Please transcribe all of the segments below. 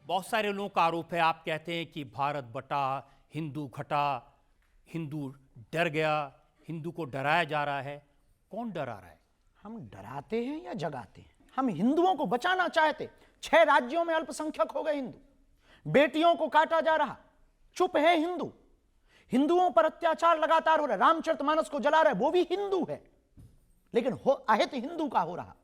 बहुत सारे लोगों का आरोप है, आप कहते हैं कि भारत बटा, हिंदू घटा, हिंदू डर गया, हिंदू को डराया जा रहा है। कौन डरा रहा है? हम डराते हैं या जगाते हैं? हम हिंदुओं को बचाना चाहते। 6 राज्यों में अल्पसंख्यक हो गए हिंदू, बेटियों को काटा जा रहा, चुप है हिंदू। हिंदुओं पर अत्याचार लगातार हो रहा है, रामचरितमानस को जला रहे, वो भी हिंदू है, लेकिन अहित हिंदू का हो रहा।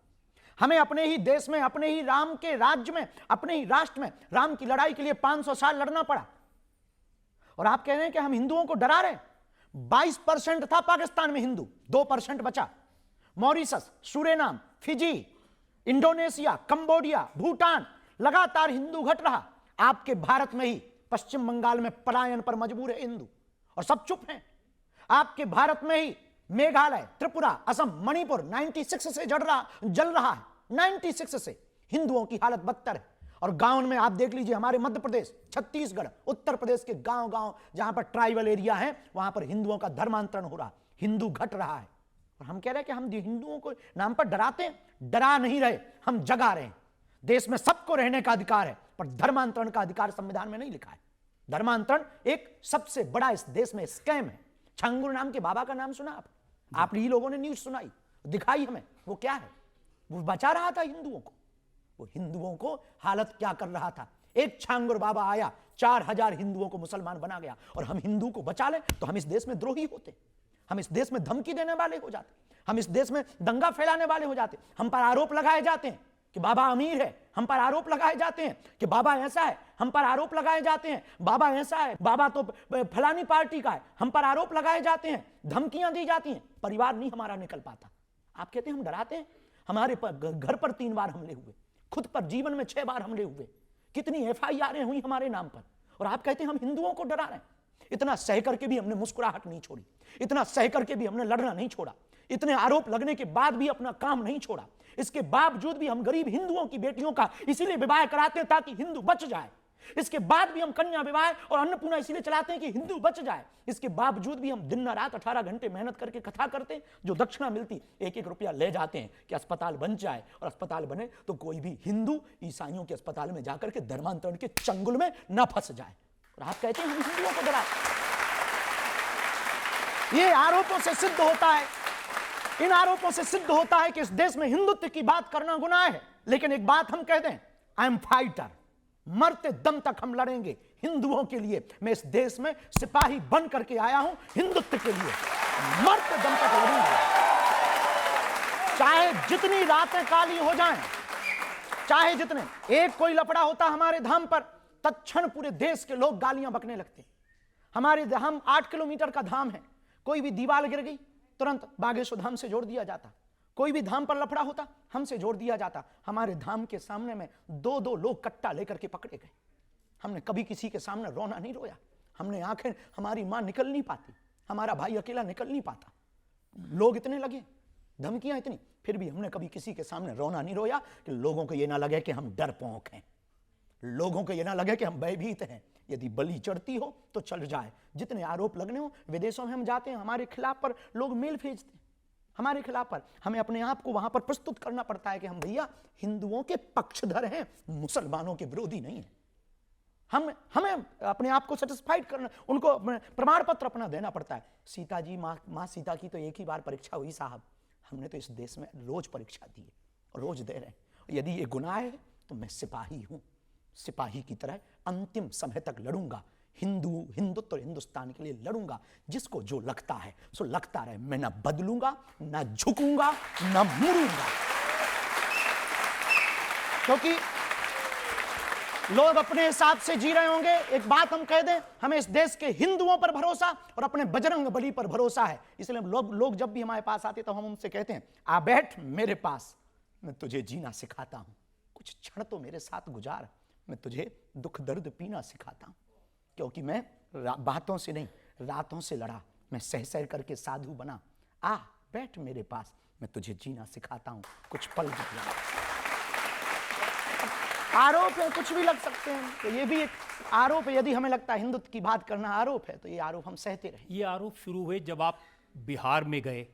हमें अपने ही देश में, अपने ही राम के राज्य में, अपने ही राष्ट्र में राम की लड़ाई के लिए 500 साल लड़ना पड़ा, और आप कह रहे हैं कि हम हिंदुओं को डरा रहे हैं। 22% था पाकिस्तान में हिंदू, 2% बचा। Mauritius, Suriname, Fiji, Indonesia, Cambodia, Bhutan, लगातार हिंदू घट रहा। आपके भारत में ही पश्चिम बंगाल में पलायन पर मजबूर है हिंदू, और सब चुप हैं। आपके भारत में ही मेघालय, त्रिपुरा, असम, मणिपुर 96 से जल रहा है। 96 से हिंदुओं की हालत बदतर है। और गांव में आप देख लीजिए, हमारे मध्य प्रदेश, छत्तीसगढ़, उत्तर प्रदेश के गांव गांव जहां पर ट्राइबल एरिया है, वहां पर हिंदुओं का धर्मांतरण हो रहा, हिंदू घट रहा है। और हम कह रहे हैं कि हम हिंदुओं को नाम पर डराते हैं। डरा नहीं रहे, हम जगा रहे हैं। देश में सबको रहने का अधिकार है, पर धर्मांतरण का अधिकार संविधान में नहीं लिखा है। धर्मांतरण एक सबसे बड़ा इस देश में स्कैम है। छांगुर नाम के बाबा का नाम सुना आप ही लोगों ने न्यूज सुनाई, दिखाई हमें, वो क्या है? वो बचा रहा था हिंदुओं को। वो हिंदुओं को हालत क्या कर रहा था? एक छांगुर बाबा आया, 4000 हिंदुओं को मुसलमान बना गया, और हम हिंदू को बचा लें तो हम इस देश में द्रोही होते, हम इस देश में धमकी देने वाले हो जाते, हम इस देश में दंगा फैलाने वाले हो जाते। हम पर आरोप लगाए जाते हैं कि बाबा अमीर है, हम पर आरोप लगाए जाते हैं कि बाबा ऐसा है, हम पर आरोप लगाए जाते हैं बाबा ऐसा है, बाबा तो फलानी पार्टी का है, हम पर आरोप लगाए जाते हैं, धमकियां दी जाती हैं, परिवार नहीं हमारा निकल पाता। आप कहते हैं हम डराते हैं? हमारे घर पर 3 बार हमले हुए, खुद पर जीवन में 6 बार हमले हुए, कितनी FIR हुई हमारे नाम पर, और आप कहते हैं हम हिंदुओं को डरा रहे हैं। इतना सह करके भी हमने मुस्कुराहट नहीं छोड़ी, इतना सह करके भी हमने लड़ना नहीं छोड़ा, इतने आरोप लगने के बाद भी अपना काम नहीं छोड़ा। इसके बावजूद भी हम गरीब हिंदुओं की बेटियों का इसीलिए विवाह कराते हैं ताकि हिंदू बच जाए। इसके बाद भी हम कन्या विवाह और अन्नपूर्णा इसीलिए चलाते हैं कि हिंदू बच जाए। इसके बावजूद भी हम दिन रात 18 घंटे मेहनत करके कथा करते हैं। जो दक्षिणा मिलती 1-1 रुपया ले जाते हैं कि अस्पताल बन जाए, और अस्पताल बने तो कोई भी हिंदू ईसाइयों के अस्पताल में जाकर के धर्मांतरण के चंगुल में न फंस जाए। और आप कहते हैं हम हिंदुओं को डरा। ये आरोपों से सिद्ध होता है, इन आरोपों से सिद्ध होता है कि इस देश में हिंदुत्व की बात करना गुनाह है। लेकिन एक बात हम कह दें, आई एम फाइटर, मरते दम तक हम लड़ेंगे हिंदुओं के लिए। मैं इस देश में सिपाही बन करके आया हूं हिंदुत्व के लिए, मरते दम तक लड़ूंगा। चाहे जितनी रातें काली हो जाएं, चाहे जितने, एक कोई लफड़ा होता हमारे धाम पर, तत्क्षण पूरे देश के लोग गालियां बकने लगते। हमारे धाम 8 किलोमीटर का धाम है, कोई भी दीवार गिर गई तुरंत बागेश्वर धाम से जोड़ दिया जाता। कोई भी धाम पर लफड़ा होता हमसे जोड़ दिया जाता। हमारे धाम के सामने में 2-2 लोग कट्टा लेकर के पकड़े गए। हमने कभी किसी के सामने रोना नहीं रोया। हमने आंखें, हमारी मां निकल नहीं पाती, हमारा भाई अकेला निकल नहीं पाता, लोग इतने लगे, धमकियां इतनी, फिर भी हमने कभी किसी के सामने रोना नहीं रोया कि लोगों को यह ना लगे कि हम डरपोक हैं, लोगों को यह ना लगे कि हम भयभीत हैं। यदि बलि चढ़ती हो तो चढ़ जाए। जितने आरोप लगने हो, विदेशों में हम जाते हैं, हमारे खिलाफ पर लोग मेल भेजते हैं, हमारे खिलाफ पर हमें अपने आप को वहां पर प्रस्तुत करना पड़ता है कि हम भैया हिंदुओं के पक्षधर हैं, मुसलमानों के विरोधी नहीं है। हमें अपने आप को सेटिस्फाइड करना, उनको प्रमाण पत्र अपना देना पड़ता है। सीता जी, माँ सीता की तो एक ही बार परीक्षा हुई साहब, हमने तो इस देश में रोज परीक्षा दी है और रोज दे रहे हैं। यदि ये गुनाह है तो मैं सिपाही हूं, सिपाही की तरह अंतिम समय तक लड़ूंगा, हिंदुत्व और हिंदुस्तान के लिए लड़ूंगा। जिसको जो लगता है सो लगता रहे, मैं ना बदलूंगा, ना झुकूंगा, ना मुड़ूंगा। क्योंकि लोग अपने हिसाब से जी रहे होंगे। एक बात हम कह दें, हमें इस देश के हिंदुओं पर भरोसा और अपने बजरंग बली पर भरोसा है। इसलिए लोग जब भी हमारे पास आते तो हम उनसे कहते हैं, आ बैठ मेरे पास, मैं तुझे जीना सिखाता हूं, कुछ क्षण तो मेरे साथ गुजार, मैं तुझे दुख दर्द पीना सिखाता हूं। क्योंकि मैं बातों से नहीं, रातों से लड़ा, मैं सह सह करके साधु बना। आ बैठ मेरे पास, मैं तुझे जीना सिखाता हूं, कुछ पल जितना। आरोप है, कुछ भी लग सकते हैं, तो ये भी एक आरोप है। यदि हमें लगता है हिंदुत्व की बात करना आरोप है, तो ये आरोप हम सहते रहे। ये आरोप शुरू हुए जब आप बिहार में गए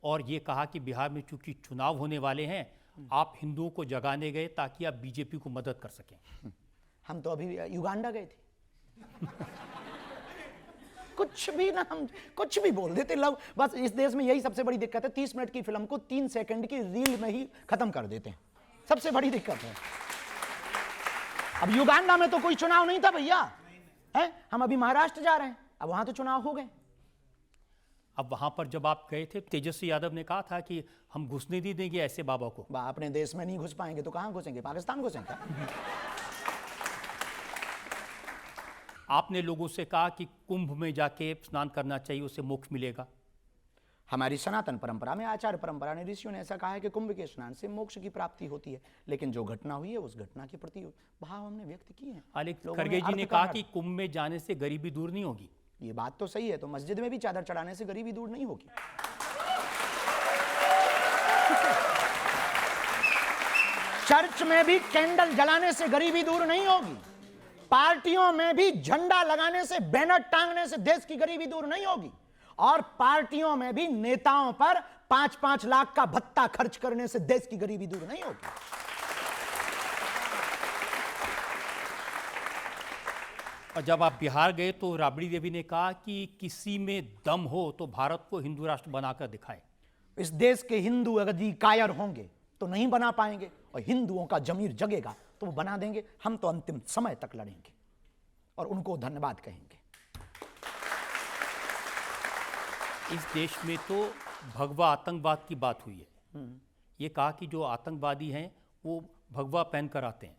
और ये कहा कि बिहार में चूंकि चुनाव होने वाले हैं, आप हिंदुओं को जगाने गए ताकि आप बीजेपी को मदद कर सकें। हम तो अभी युगांडा गए थे। कुछ भी ना, हम कुछ भी बोल देते लोग। बस इस देश में यही सबसे बड़ी दिक्कत है, 30 मिनट की फिल्म को 3 सेकंड की रील में ही खत्म कर देते हैं, सबसे बड़ी दिक्कत है। अब युगांडा में तो कोई चुनाव नहीं था भैया, है? हम अभी महाराष्ट्र जा रहे हैं, अब वहां तो चुनाव हो गए। अब वहां पर जब आप गए थे, तेजस्वी यादव ने कहा था कि हम घुसने नहीं देंगे ऐसे बाबा को। अपने देश में नहीं घुस पाएंगे तो कहां घुसेंगे, पाकिस्तान घुसेंगे? आपने लोगों से कहा कि कुंभ में जाके स्नान करना चाहिए, उससे मोक्ष मिलेगा। हमारी सनातन परंपरा में, आचार्य परंपरा ने, ऋषियों ने ऐसा कहा है कि कुंभ के स्नान से मोक्ष की प्राप्ति होती है। लेकिन जो घटना हुई है उस घटना के प्रति भाव हमने व्यक्त किए हैं। खड़गे जी ने कहा कि कुंभ में जाने से गरीबी दूर नहीं होगी। ये बात तो सही है, तो मस्जिद में भी चादर चढ़ाने से गरीबी दूर नहीं होगी। चर्च में भी कैंडल जलाने से गरीबी दूर नहीं होगी। पार्टियों में भी झंडा लगाने से, बैनर टांगने से देश की गरीबी दूर नहीं होगी। और पार्टियों में भी नेताओं पर 5-5 लाख का भत्ता खर्च करने से देश की गरीबी दूर नहीं होगी। और जब आप बिहार गए तो राबड़ी देवी ने कहा कि किसी में दम हो तो भारत को हिंदू राष्ट्र बनाकर दिखाए। इस देश के हिंदू अगर कायर होंगे तो नहीं बना पाएंगे, और हिंदुओं का जमीर जगेगा तो वो बना देंगे। हम तो अंतिम समय तक लड़ेंगे और उनको धन्यवाद कहेंगे। इस देश में तो भगवा आतंकवाद की बात हुई है। ये कहा कि जो आतंकवादी हैं वो भगवा पहनकर आते हैं।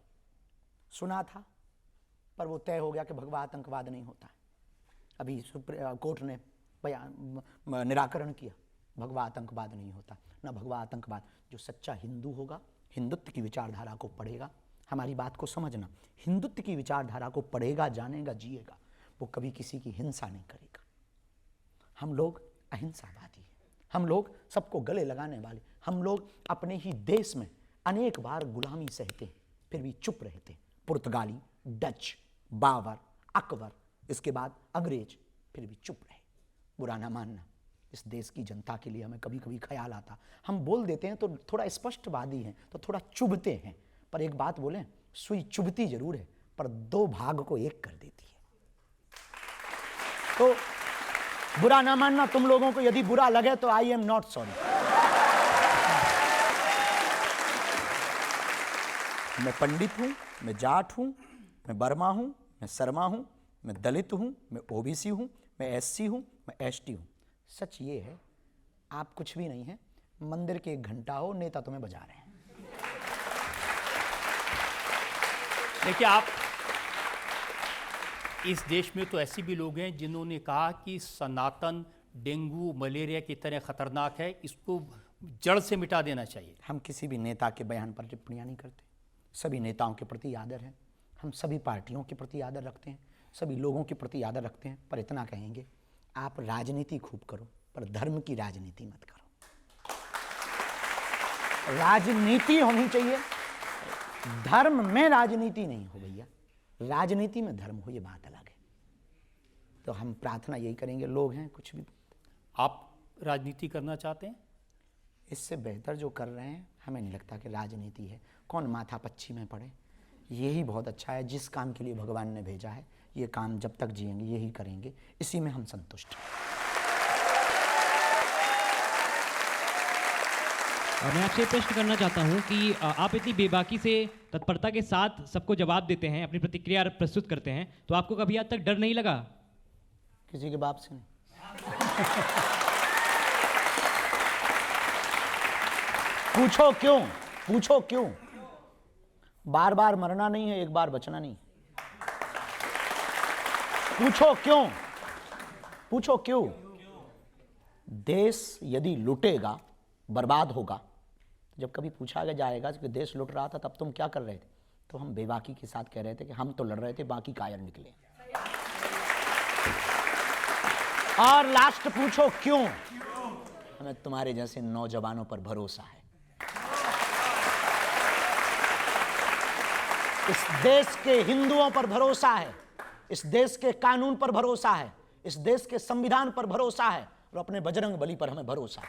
सुना था, पर वो तय हो गया कि भगवा आतंकवाद नहीं होता। अभी सुप्रीम कोर्ट ने निराकरण किया, भगवा आतंकवाद नहीं होता। ना भगवा आतंकवाद, जो सच्चा हिंदू होगा, हिंदुत्व की विचारधारा को पढ़ेगा, हमारी बात को समझना, हिंदुत्व की विचारधारा को पढ़ेगा, जानेगा, जिएगा, वो कभी किसी की हिंसा नहीं करेगा। हम लोग अहिंसावादी हैं, हम लोग सबको गले लगाने वाले, हम लोग अपने ही देश में अनेक बार गुलामी सहते हैं फिर भी चुप रहते हैं। पुर्तगाली, डच, बाबर, अकबर, इसके बाद अंग्रेज, फिर भी चुप रहे। बुरा ना मानना, इस देश की जनता के लिए हमें कभी कभी ख्याल आता, हम बोल देते हैं तो थोड़ा स्पष्टवादी हैं, तो थोड़ा चुभते हैं। पर एक बात बोलें, सुई चुभती जरूर है पर 2 भाग को 1 कर देती है। तो बुरा ना मानना, तुम लोगों को यदि बुरा लगे तो आई एम नॉट सॉरी। मैं पंडित हूं, मैं जाट हूं, मैं बर्मा हूं, मैं शर्मा हूं, मैं दलित हूं, मैं ओबीसी हूं, मैं एससी हूं, मैं एसटी हूं। सच ये है, आप कुछ भी नहीं है, मंदिर के 1 घंटा हो, नेता तुम्हें बजा रहे हैं। देखिए, आप इस देश में तो ऐसे भी लोग हैं जिन्होंने कहा कि सनातन डेंगू मलेरिया की तरह खतरनाक है, इसको जड़ से मिटा देना चाहिए। हम किसी भी नेता के बयान पर टिप्पणियां नहीं करते। सभी नेताओं के प्रति आदर है, हम सभी पार्टियों के प्रति आदर रखते हैं, सभी लोगों के प्रति आदर रखते हैं। पर इतना कहेंगे, आप राजनीति खूब करो पर धर्म की राजनीति मत करो। राजनीति होनी चाहिए, धर्म में राजनीति नहीं हो भैया, राजनीति में धर्म हो, ये बात अलग है। तो हम प्रार्थना यही करेंगे, लोग हैं कुछ भी। आप राजनीति करना चाहते हैं? इससे बेहतर जो कर रहे हैं, हमें नहीं लगता कि राजनीति है। कौन माथा पच्ची में पड़े, यही बहुत अच्छा है। जिस काम के लिए भगवान ने भेजा है, ये काम जब तक जिएंगे यही करेंगे, इसी में हम संतुष्ट हैं। और मैं आपसे प्रश्न करना चाहता हूं कि आप इतनी बेबाकी से, तत्परता के साथ सबको जवाब देते हैं, अपनी प्रतिक्रिया प्रस्तुत करते हैं, तो आपको कभी आज तक डर नहीं लगा? किसी के बाप से नहीं। पूछो क्यों, पूछो क्यों। बार बार मरना नहीं है, एक बार बचना नहीं। पूछो क्यों, पूछो क्यों। देश यदि लुटेगा, बर्बाद होगा, जब कभी पूछा जाएगा कि देश लुट रहा था तब तुम क्या कर रहे थे, तो हम बेबाकी के साथ कह रहे थे कि हम तो लड़ रहे थे, बाकी कायर निकले। और लास्ट पूछो क्यों। हमें तुम्हारे जैसे नौजवानों पर भरोसा है। इस देश के हिंदुओं पर भरोसा है, इस देश के कानून पर भरोसा है, इस देश के संविधान पर भरोसा है, और अपने बजरंग बली पर हमें भरोसा है।